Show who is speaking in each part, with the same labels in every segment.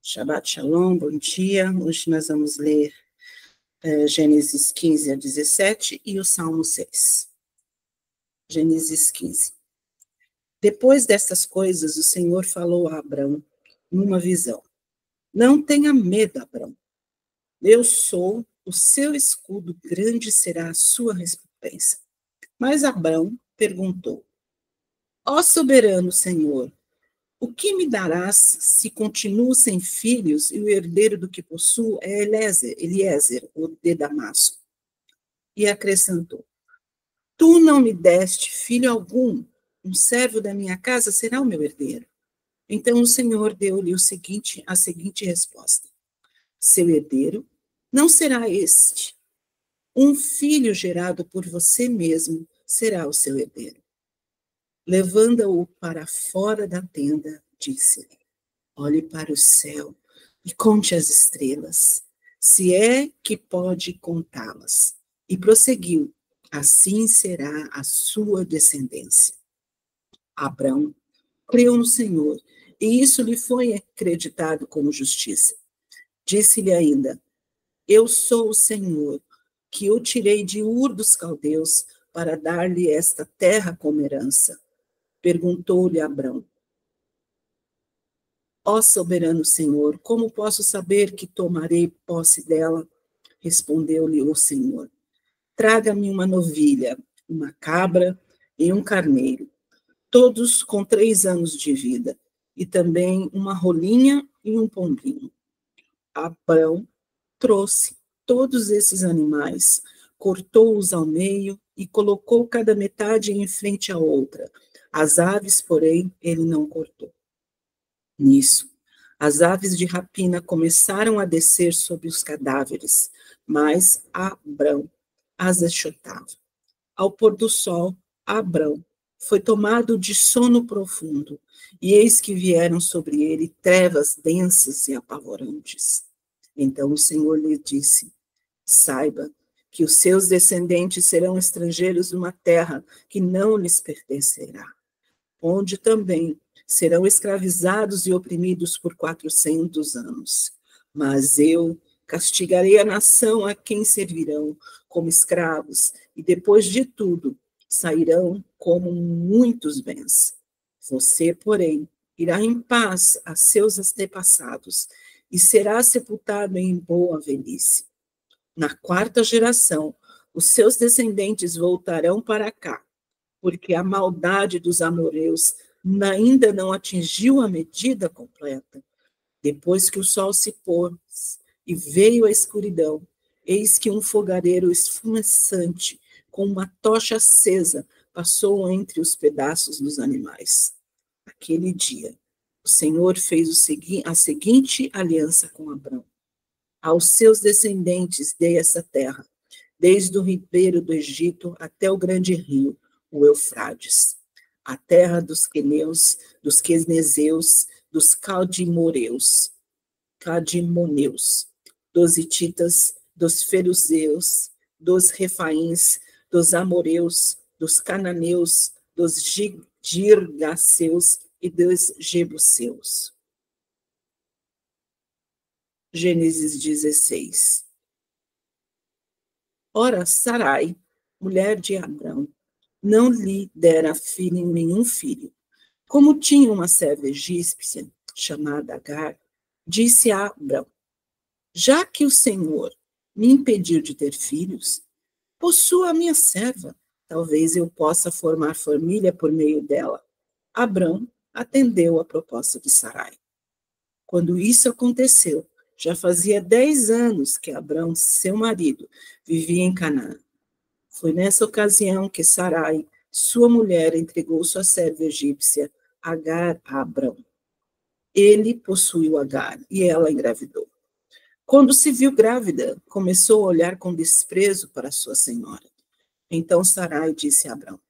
Speaker 1: Shabbat Shalom, bom dia. Hoje nós vamos ler Gênesis 15 a 17 e o Salmo 6. Gênesis 15. Depois destas coisas, o Senhor falou a Abrão numa visão. Não tenha medo, Abrão. Eu sou o seu escudo, grande será a sua recompensa. Mas Abrão perguntou: Ó soberano Senhor, o que me darás se continuo sem filhos e o herdeiro do que possuo é Eliezer, o de Damasco? E acrescentou: Tu não me deste filho algum, um servo da minha casa será o meu herdeiro. Então o Senhor deu-lhe a seguinte resposta: Seu herdeiro não será este. Um filho gerado por você mesmo será o seu herdeiro. Levando-o para fora da tenda, disse-lhe: Olhe para o céu e conte as estrelas, se é que pode contá-las. E prosseguiu: Assim será a sua descendência. Abrão creu no Senhor, e isso lhe foi acreditado como justiça. Disse-lhe ainda: Eu sou o Senhor, que o tirei de Ur dos Caldeus para dar-lhe esta terra como herança. Perguntou-lhe Abrão: Ó soberano Senhor, como posso saber que tomarei posse dela? Respondeu-lhe o Senhor: Traga-me uma novilha, uma cabra e um carneiro, todos com 3 anos de vida, e também uma rolinha e um pombinho. Abrão trouxe todos esses animais, cortou-os ao meio e colocou cada metade em frente à outra. As aves, porém, ele não cortou. Nisso, as aves de rapina começaram a descer sobre os cadáveres, mas Abrão as achotava. Ao pôr do sol, Abrão foi tomado de sono profundo, e eis que vieram sobre ele trevas densas e apavorantes. Então o Senhor lhe disse: Saiba que os seus descendentes serão estrangeiros numa terra que não lhes pertencerá, onde também serão escravizados e oprimidos por 400 anos. Mas eu castigarei a nação a quem servirão como escravos, e depois de tudo sairão como muitos bens. Você, porém, irá em paz a seus antepassados e será sepultado em boa velhice. Na 4ª geração, os seus descendentes voltarão para cá, porque a maldade dos amoreus ainda não atingiu a medida completa. Depois que o sol se pôs e veio a escuridão, eis que um fogareiro esfumaçante, com uma tocha acesa, passou entre os pedaços dos animais. Aquele dia, o Senhor fez a seguinte aliança com Abrão: Aos seus descendentes dei essa terra, desde o ribeiro do Egito até o grande rio, o Eufrates, a terra dos queneus, dos quenezeus, dos cadimoneus, dos hititas, dos feruzeus, dos refaíns, dos amoreus, dos cananeus, dos girgaceus e dos jebuseus. Gênesis 16. Ora, Sarai, mulher de Abrão, não lhe dera nenhum filho. Como tinha uma serva egípcia, chamada Agar, disse a Abrão: Já que o Senhor me impediu de ter filhos, possua a minha serva, talvez eu possa formar família por meio dela. Abrão atendeu a proposta de Sarai. Quando isso aconteceu, já fazia 10 anos que Abrão, seu marido, vivia em Canaã. Foi nessa ocasião que Sarai, sua mulher, entregou sua serva egípcia, Agar, a Abrão. Ele possuiu Agar e ela engravidou. Quando se viu grávida, começou a olhar com desprezo para sua senhora. Então Sarai disse a Abrão: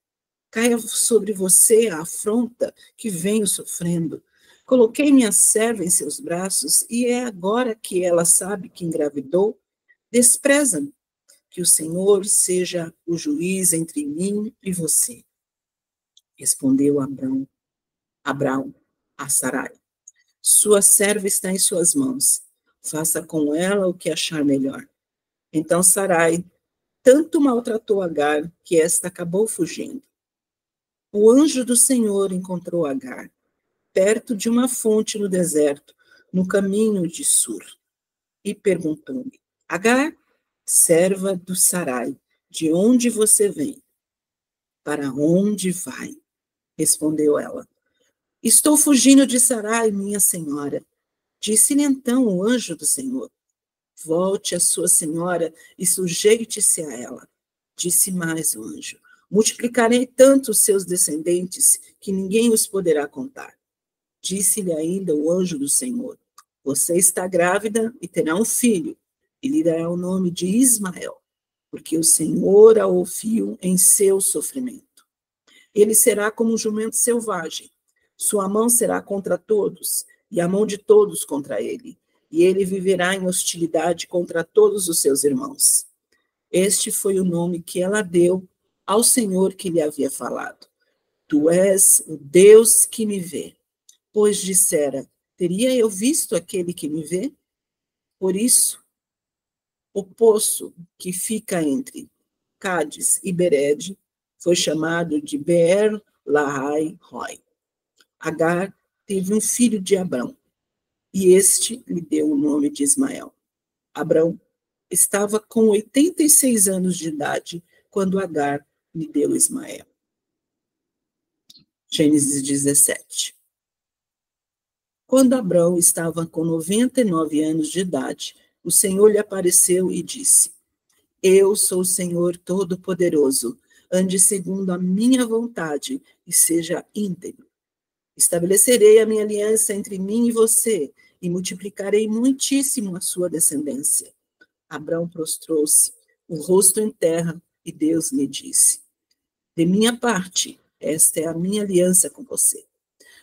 Speaker 1: Caia sobre você a afronta que venho sofrendo. Coloquei minha serva em seus braços e é agora que ela sabe que engravidou. Despreza-me. Que o Senhor seja o juiz entre mim e você. Respondeu Abrão a Sarai: Sua serva está em suas mãos. Faça com ela o que achar melhor. Então Sarai tanto maltratou Agar que esta acabou fugindo. O anjo do Senhor encontrou Agar, perto de uma fonte no deserto, no caminho de Sur, e perguntou-lhe: Agar, serva do Sarai, de onde você vem? Para onde vai? Respondeu ela. Estou fugindo de Sarai, minha senhora. Disse-lhe então o anjo do Senhor: Volte a sua senhora e sujeite-se a ela. Disse mais o anjo: Multiplicarei tanto os seus descendentes que ninguém os poderá contar. Disse-lhe ainda o anjo do Senhor: Você está grávida e terá um filho, e lhe dará o nome de Ismael, porque o Senhor a ouviu em seu sofrimento. Ele será como um jumento selvagem. Sua mão será contra todos, e a mão de todos contra ele. E ele viverá em hostilidade contra todos os seus irmãos. Este foi o nome que ela deu ao Senhor que lhe havia falado. Tu és o Deus que me vê. Pois dissera, teria eu visto aquele que me vê? Por isso, o poço que fica entre Cádiz e Bered foi chamado de Beer-Lahai-Roi. Agar teve um filho de Abrão, e este lhe deu o nome de Ismael. Abrão estava com 86 anos de idade quando Agar lhe deu Ismael. Gênesis 17. Quando Abrão estava com 99 anos de idade, o Senhor lhe apareceu e disse: Eu sou o Senhor Todo-Poderoso, ande segundo a minha vontade e seja íntegro. Estabelecerei a minha aliança entre mim e você e multiplicarei muitíssimo a sua descendência. Abrão prostrou-se, o rosto em terra, e Deus lhe disse: De minha parte, esta é a minha aliança com você.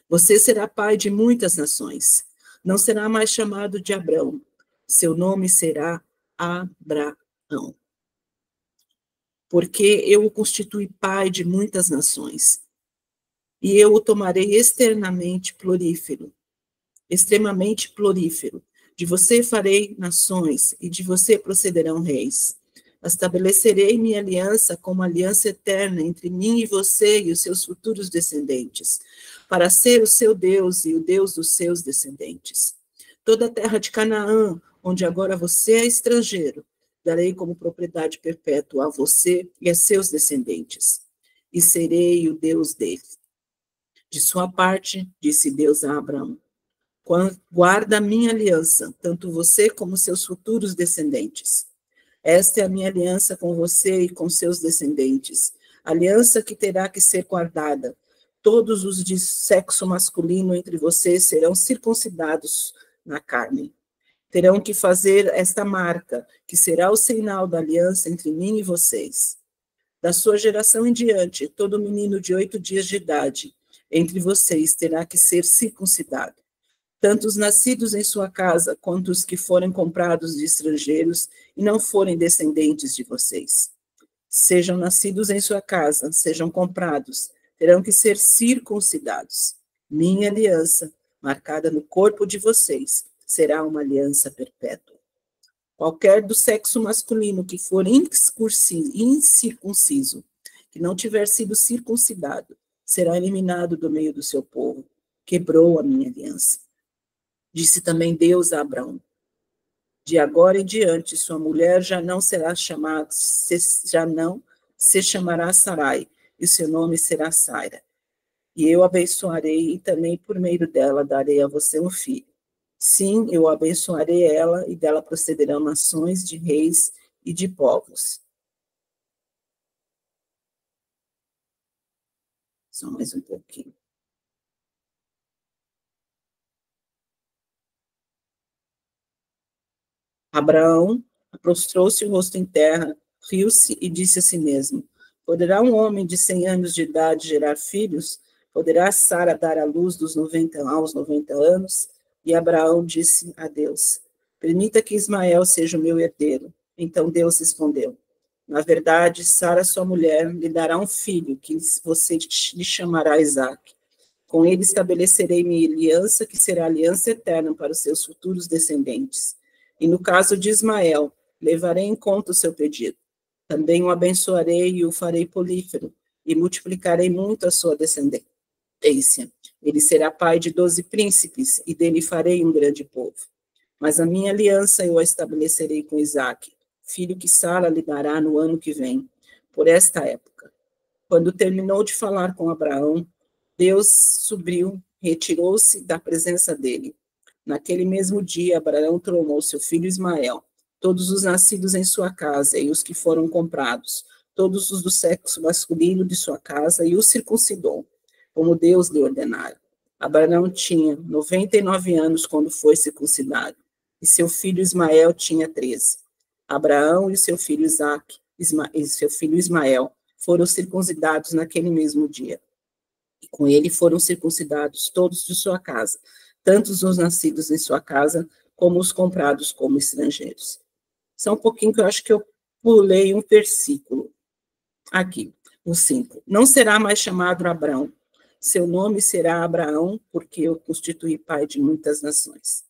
Speaker 1: Você será pai de muitas nações. Não será mais chamado de Abrão. Seu nome será Abraão. Porque eu o constituí pai de muitas nações. E eu o tomarei extremamente florífero. De você farei nações, e de você procederão reis. Estabelecerei minha aliança como aliança eterna entre mim e você e os seus futuros descendentes, para ser o seu Deus e o Deus dos seus descendentes. Toda a terra de Canaã, onde agora você é estrangeiro, darei como propriedade perpétua a você e a seus descendentes, e serei o Deus deles. De sua parte, disse Deus a Abraão, guarda a minha aliança, tanto você como seus futuros descendentes. Esta é a minha aliança com você e com seus descendentes, aliança que terá que ser guardada. Todos os de sexo masculino entre vocês serão circuncidados na carne. Terão que fazer esta marca, que será o sinal da aliança entre mim e vocês. Da sua geração em diante, todo menino de 8 dias de idade entre vocês terá que ser circuncidado. Tanto os nascidos em sua casa, quanto os que forem comprados de estrangeiros e não forem descendentes de vocês. Sejam nascidos em sua casa, sejam comprados, terão que ser circuncidados. Minha aliança, marcada no corpo de vocês, será uma aliança perpétua. Qualquer do sexo masculino que for incircunciso, que não tiver sido circuncidado, será eliminado do meio do seu povo. Quebrou a minha aliança. Disse também Deus a Abrão: de agora em diante, sua mulher já não se chamará Sarai, e seu nome será Sara. E eu abençoarei, e também por meio dela darei a você um filho. Sim, eu abençoarei ela, e dela procederão nações de reis e de povos. Só mais um pouquinho. Abraão prostrou-se o rosto em terra, riu-se e disse a si mesmo: Poderá um homem de 100 anos de idade gerar filhos? Poderá Sara dar à luz aos 90 anos? E Abraão disse a Deus: Permita que Ismael seja o meu herdeiro. Então Deus respondeu: Na verdade, Sara, sua mulher, lhe dará um filho, que você lhe chamará Isaque. Com ele estabelecerei minha aliança, que será aliança eterna para os seus futuros descendentes. E no caso de Ismael, levarei em conta o seu pedido. Também o abençoarei e o farei prolífero, e multiplicarei muito a sua descendência. Ele será pai de 12 príncipes, e dele farei um grande povo. Mas a minha aliança eu a estabelecerei com Isaque, filho que Sara lhe dará no ano que vem, por esta época. Quando terminou de falar com Abraão, Deus subiu, retirou-se da presença dele. Naquele mesmo dia, Abraão tomou seu filho Ismael, todos os nascidos em sua casa e os que foram comprados, todos os do sexo masculino de sua casa, e os circuncidou, como Deus lhe ordenara. Abraão tinha 99 anos quando foi circuncidado, e seu filho Ismael tinha 13. Abraão e seu filho Ismael foram circuncidados naquele mesmo dia. E com ele foram circuncidados todos de sua casa, tanto os nascidos em sua casa, como os comprados como estrangeiros. Só um pouquinho que eu acho que eu pulei um versículo. Aqui, o 5. Não será mais chamado Abrão. Seu nome será Abraão, porque eu constituí pai de muitas nações.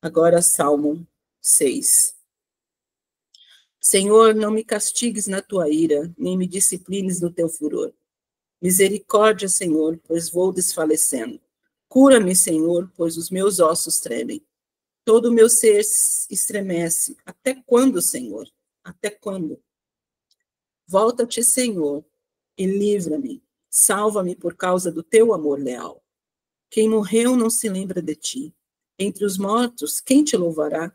Speaker 1: Agora, Salmo 6. Senhor, não me castigues na tua ira, nem me disciplines no teu furor. Misericórdia, Senhor, pois vou desfalecendo. Cura-me, Senhor, pois os meus ossos tremem. Todo o meu ser estremece. Até quando, Senhor? Até quando? Volta-te, Senhor, e livra-me. Salva-me por causa do teu amor leal. Quem morreu não se lembra de ti. Entre os mortos, quem te louvará?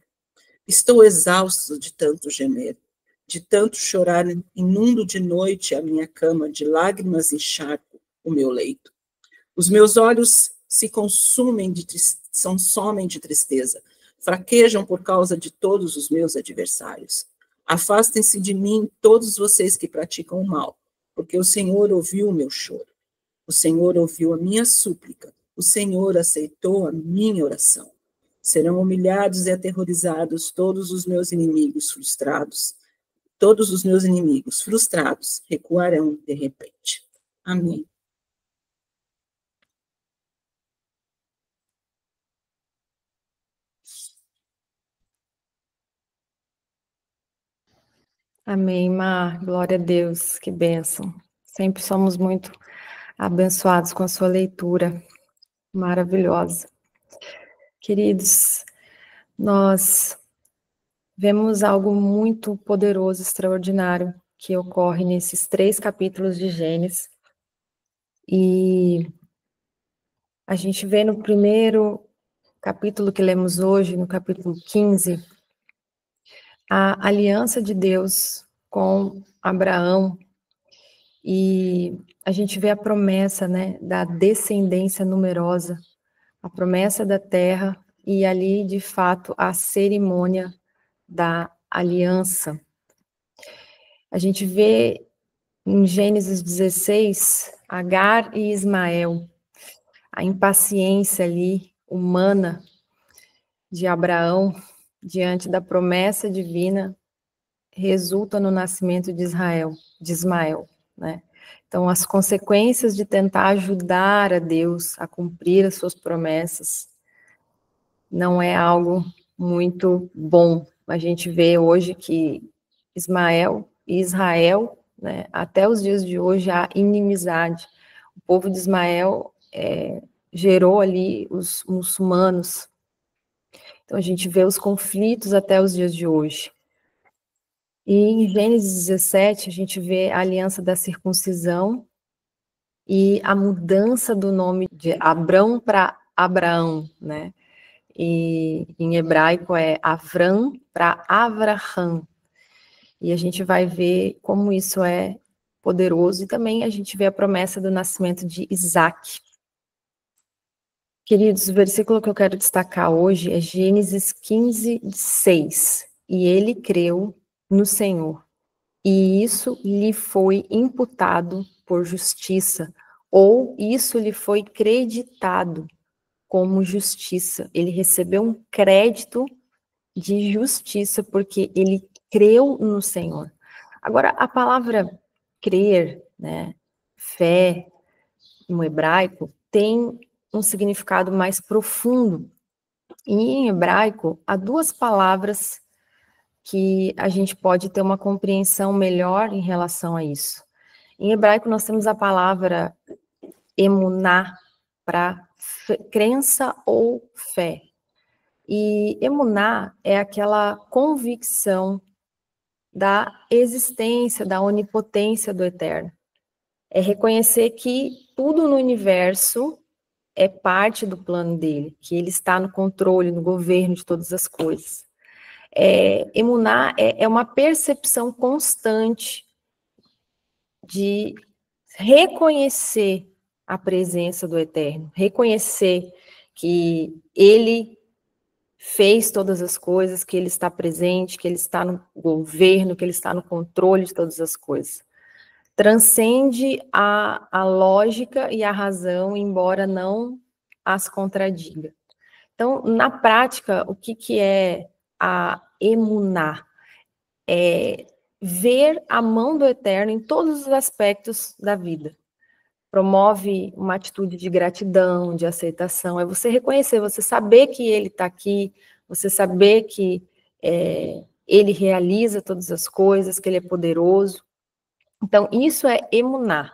Speaker 1: Estou exausto de tanto gemer. De tanto chorar, inundo de noite a minha cama, de lágrimas encharco o meu leito. Os meus olhos se consomem de tristeza, fraquejam por causa de todos os meus adversários. Afastem-se de mim todos vocês que praticam o mal, porque o Senhor ouviu o meu choro. O Senhor ouviu a minha súplica, o Senhor aceitou a minha oração. Serão humilhados e aterrorizados todos os meus inimigos frustrados. Todos os meus inimigos frustrados recuarão de repente. Amém.
Speaker 2: Amém, Mar. Glória a Deus, que bênção. Sempre somos muito abençoados com a sua leitura maravilhosa. Queridos, nós vemos algo muito poderoso, extraordinário, que ocorre nesses 3 capítulos de Gênesis. E a gente vê no primeiro capítulo que lemos hoje, no capítulo 15, a aliança de Deus com Abraão, e a gente vê a promessa, né, da descendência numerosa, a promessa da terra, e ali, de fato, a cerimônia da aliança. A gente vê em Gênesis 16, Agar e Ismael, a impaciência ali humana de Abraão diante da promessa divina resulta no nascimento de Ismael, né? Então, as consequências de tentar ajudar a Deus a cumprir as suas promessas não é algo muito bom. A gente vê hoje que Ismael e Israel, né, até os dias de hoje, há inimizade. O povo de Ismael gerou ali os muçulmanos. Então, a gente vê os conflitos até os dias de hoje. E em Gênesis 17, a gente vê a aliança da circuncisão e a mudança do nome de Abrão para Abraão, né? E em hebraico é Avram para Avraham. E a gente vai ver como isso é poderoso, e também a gente vê a promessa do nascimento de Isaac. Queridos, o versículo que eu quero destacar hoje é Gênesis 15, 6. E ele creu no Senhor, e isso lhe foi imputado por justiça, ou isso lhe foi creditado como justiça. Ele recebeu um crédito de justiça porque ele creu no Senhor. Agora, a palavra crer, né, fé, no hebraico, tem um significado mais profundo. E em hebraico, há duas palavras que a gente pode ter uma compreensão melhor em relação a isso. Em hebraico, nós temos a palavra emuná, para crença ou fé. E emuná é aquela convicção da existência, da onipotência do Eterno. É reconhecer que tudo no universo é parte do plano dele, que ele está no controle, no governo de todas as coisas. Emuná é uma percepção constante de reconhecer a presença do Eterno, reconhecer que ele fez todas as coisas, que ele está presente, que ele está no governo, que ele está no controle de todas as coisas. Transcende a lógica e a razão, embora não as contradiga. Então, na prática, o que é a emuná? É ver a mão do Eterno em todos os aspectos da vida. Promove uma atitude de gratidão, de aceitação, é você reconhecer, você saber que ele está aqui, você saber que ele realiza todas as coisas, que ele é poderoso. Então, isso é emuná.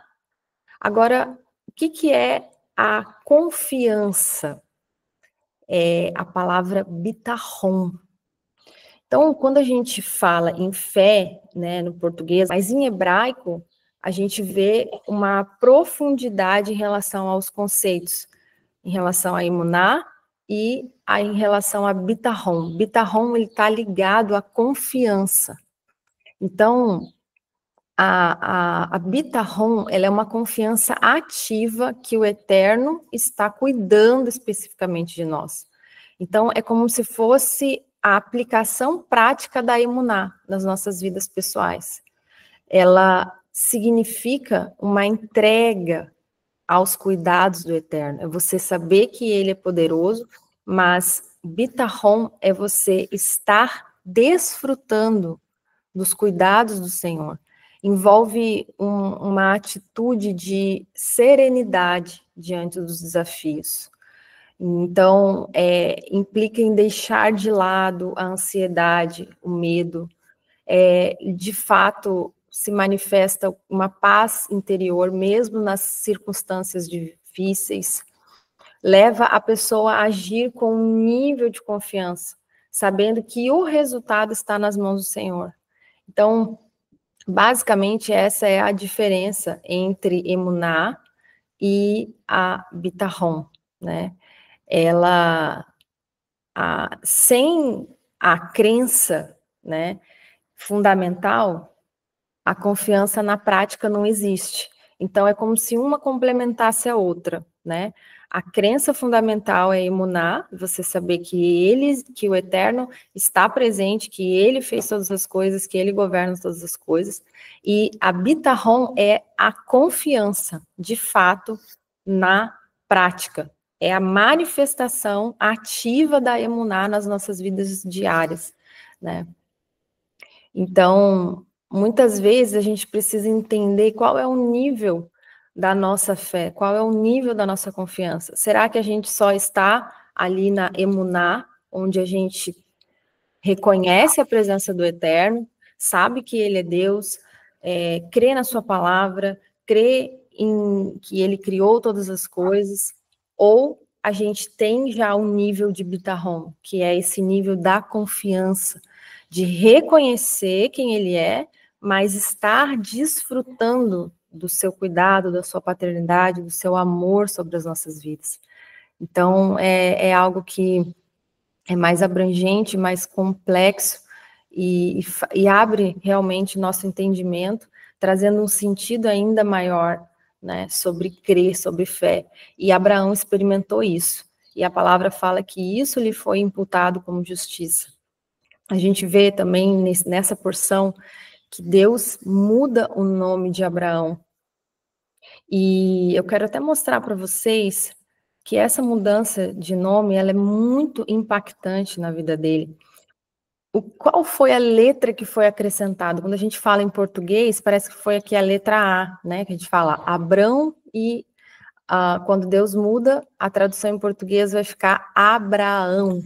Speaker 2: Agora, o que é a confiança? É a palavra bitachon. Então, quando a gente fala em fé, né, no português, mas em hebraico, a gente vê uma profundidade em relação aos conceitos, em relação a emuná e em relação a bitachon. Bitachon, ele está ligado à confiança. Então, a bitachon, ela é uma confiança ativa que o Eterno está cuidando especificamente de nós. Então, é como se fosse a aplicação prática da emuná nas nossas vidas pessoais. Ela significa uma entrega aos cuidados do Eterno. É você saber que ele é poderoso, mas bitachon é você estar desfrutando dos cuidados do Senhor. Envolve uma atitude de serenidade diante dos desafios. Então, implica em deixar de lado a ansiedade, o medo. De fato, se manifesta uma paz interior, mesmo nas circunstâncias difíceis. Leva a pessoa a agir com um nível de confiança, sabendo que o resultado está nas mãos do Senhor. Então, basicamente, essa é a diferença entre emuná e a bitachon, né? Sem a crença, né, fundamental, a confiança na prática não existe. Então, é como se uma complementasse a outra, né? A crença fundamental é emuná, você saber que o Eterno está presente, que ele fez todas as coisas, que ele governa todas as coisas. E a bitachon é a confiança, de fato, na prática. É a manifestação ativa da emuná nas nossas vidas diárias, né? Então, muitas vezes a gente precisa entender qual é o nível da nossa fé, qual é o nível da nossa confiança. Será que a gente só está ali na emuná, onde a gente reconhece a presença do Eterno, sabe que ele é Deus, crê na sua palavra, crê em que ele criou todas as coisas, ou a gente tem já um nível de bitachon, que é esse nível da confiança, de reconhecer quem ele é, mas estar desfrutando do seu cuidado, da sua paternidade, do seu amor sobre as nossas vidas. Então, é algo que é mais abrangente, mais complexo, e abre realmente nosso entendimento, trazendo um sentido ainda maior, né, sobre crer, sobre fé. E Abraão experimentou isso. E a palavra fala que isso lhe foi imputado como justiça. A gente vê também nessa porção que Deus muda o nome de Abraão. E eu quero até mostrar para vocês que essa mudança de nome, ela é muito impactante na vida dele. Qual foi a letra que foi acrescentada? Quando a gente fala em português, parece que foi aqui a letra A, né? Que a gente fala Abrão e quando Deus muda, a tradução em português vai ficar Abraão.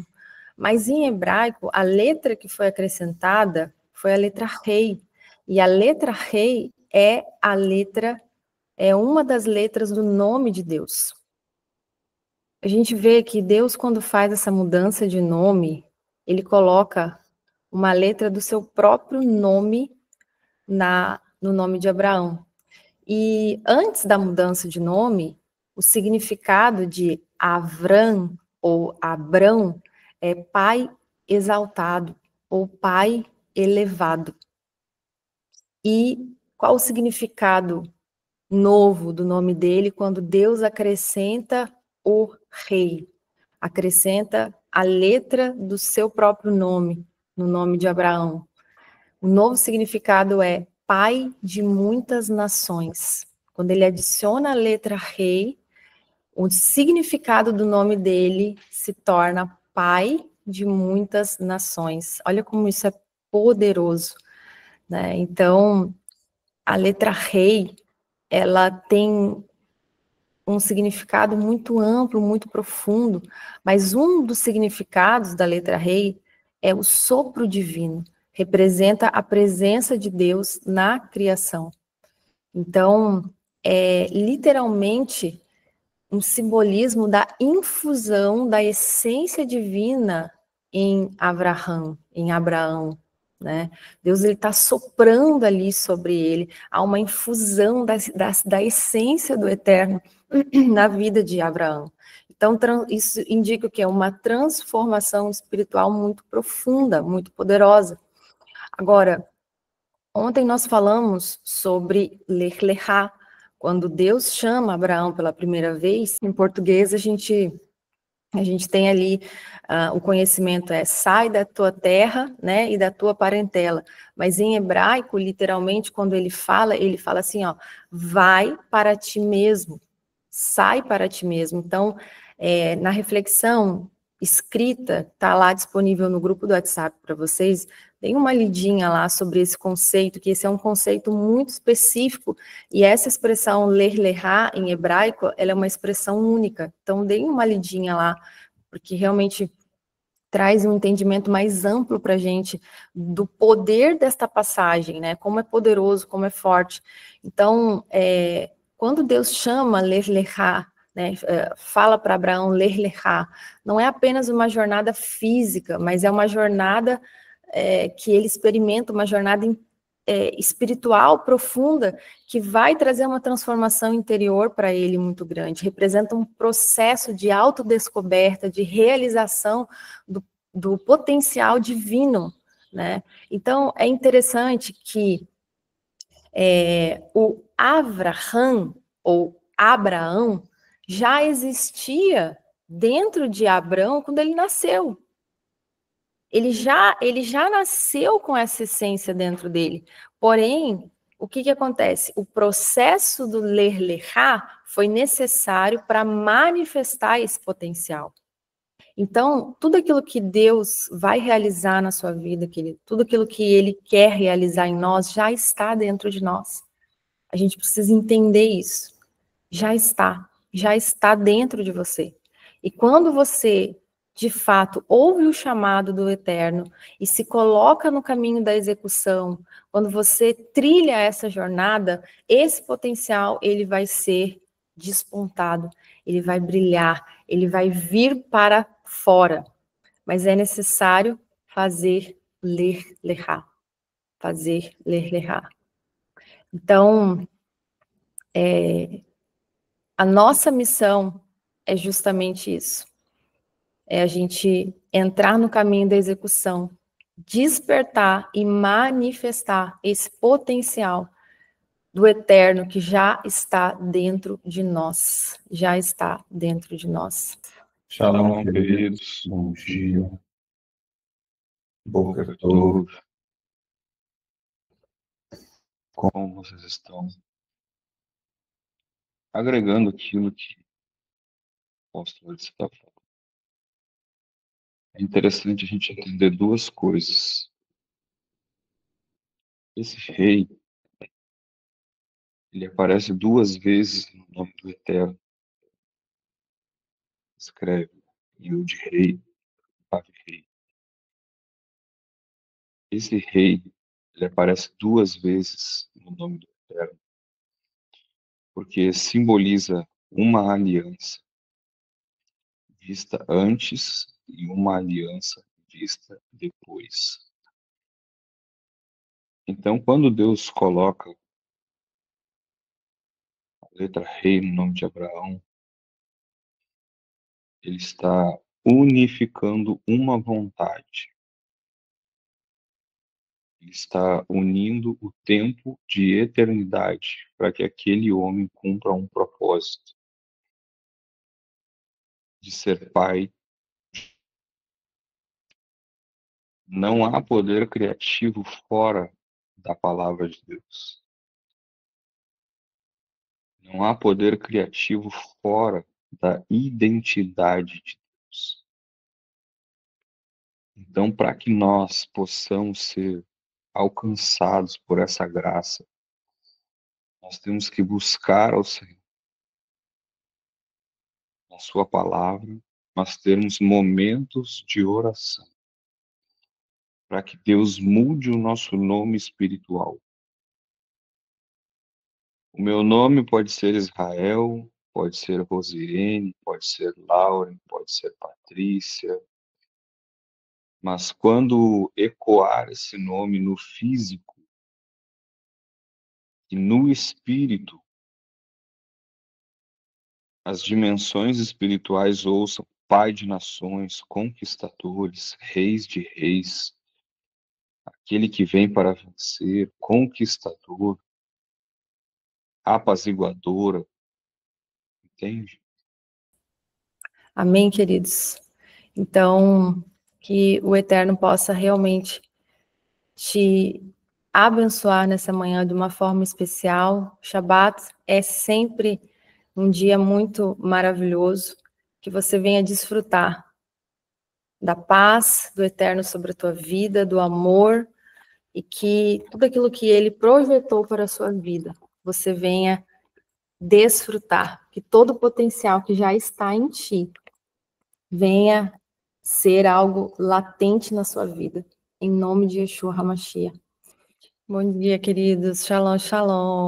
Speaker 2: Mas em hebraico, a letra que foi acrescentada foi a letra rei. E a letra rei é uma das letras do nome de Deus. A gente vê que Deus, quando faz essa mudança de nome, ele coloca uma letra do seu próprio nome no nome de Abraão. E antes da mudança de nome, o significado de Avram ou Abrão é pai exaltado ou pai elevado. E qual o significado novo do nome dele quando Deus acrescenta o rei? Acrescenta a letra do seu próprio nome, no nome de Abraão. O novo significado é pai de muitas nações. Quando ele adiciona a letra rei, o significado do nome dele se torna pai de muitas nações. Olha como isso é poderoso, né? Então, a letra rei, ela tem um significado muito amplo, muito profundo, mas um dos significados da letra rei é o sopro divino, representa a presença de Deus na criação. Então, é literalmente um simbolismo da infusão da essência divina em Abraão, né? Deus está soprando ali sobre ele, há uma infusão da essência do eterno na vida de Abraão. Então, isso indica o que é uma transformação espiritual muito profunda, muito poderosa. Agora, ontem nós falamos sobre Lech Lechá, quando Deus chama Abraão pela primeira vez. Em português, a gente tem ali o conhecimento sai da tua terra, né, e da tua parentela. Mas em hebraico, literalmente, quando ele fala assim, ó, vai para ti mesmo, sai para ti mesmo. Então, na reflexão escrita, está lá disponível no grupo do WhatsApp para vocês, tem uma lidinha lá sobre esse conceito, que esse é um conceito muito específico, e essa expressão ler lerá em hebraico, ela é uma expressão única. Então, deem uma lidinha lá, porque realmente traz um entendimento mais amplo para a gente do poder desta passagem, né? Como é poderoso, como é forte. Então, quando Deus chama ler lerá, né, fala para Abraão ler lerá, não é apenas uma jornada física, mas é uma jornada que ele experimenta, uma jornada espiritual profunda, que vai trazer uma transformação interior para ele muito grande, representa um processo de autodescoberta, de realização do potencial divino, né? Então, é interessante que o Avraham, ou Abraão, já existia dentro de Abrão quando ele nasceu. Ele já nasceu com essa essência dentro dele. Porém, o que acontece? O processo do ler lerá foi necessário para manifestar esse potencial. Então, tudo aquilo que Deus vai realizar na sua vida, tudo aquilo que Ele quer realizar em nós, já está dentro de nós. A gente precisa entender isso. Já está dentro de você. E quando você, de fato, ouve o chamado do Eterno e se coloca no caminho da execução, quando você trilha essa jornada, esse potencial, ele vai ser despontado, ele vai brilhar, ele vai vir para fora. Mas é necessário fazer ler lerá. Fazer ler lerá. Então, a nossa missão é justamente isso. É a gente entrar no caminho da execução, despertar e manifestar esse potencial do eterno que já está dentro de nós. Já está dentro de nós.
Speaker 3: Shalom, queridos. Bom dia. Boker Tov. Como vocês estão? Agregando aquilo que o apóstolo está falando. É interessante a gente entender duas coisas. Esse rei, ele aparece duas vezes no nome do Eterno. escreve Yud Rei, Vav Rei. Esse rei, ele aparece 2 vezes no nome do Eterno, porque simboliza uma aliança vista antes e uma aliança vista depois. Então, quando Deus coloca a letra Rei no nome de Abraão, ele está unificando uma vontade. Ele está unindo o tempo de eternidade para que aquele homem cumpra um propósito de ser pai. Não há poder criativo fora da palavra de Deus. Não há poder criativo fora da identidade de Deus. Então, para que nós possamos ser alcançados por essa graça, nós temos que buscar ao Senhor, na sua palavra, nós termos momentos de oração, para que Deus mude o nosso nome espiritual. O meu nome pode ser Israel, pode ser Rosiane, pode ser Lauren, pode ser Patrícia, mas quando ecoar esse nome no físico e no espírito, as dimensões espirituais ouçam Pai de nações, conquistadores, reis de reis, aquele que vem para vencer, conquistador, apaziguadora, entende?
Speaker 2: Amém, queridos? Então, que o Eterno possa realmente te abençoar nessa manhã de uma forma especial. Shabat é sempre um dia muito maravilhoso, que você venha desfrutar da paz do Eterno sobre a tua vida, do amor, e que tudo aquilo que Ele projetou para a sua vida, você venha desfrutar, que todo o potencial que já está em ti venha ser algo latente na sua vida. Em nome de Yeshua HaMashiach. Bom dia, queridos. Shalom, shalom.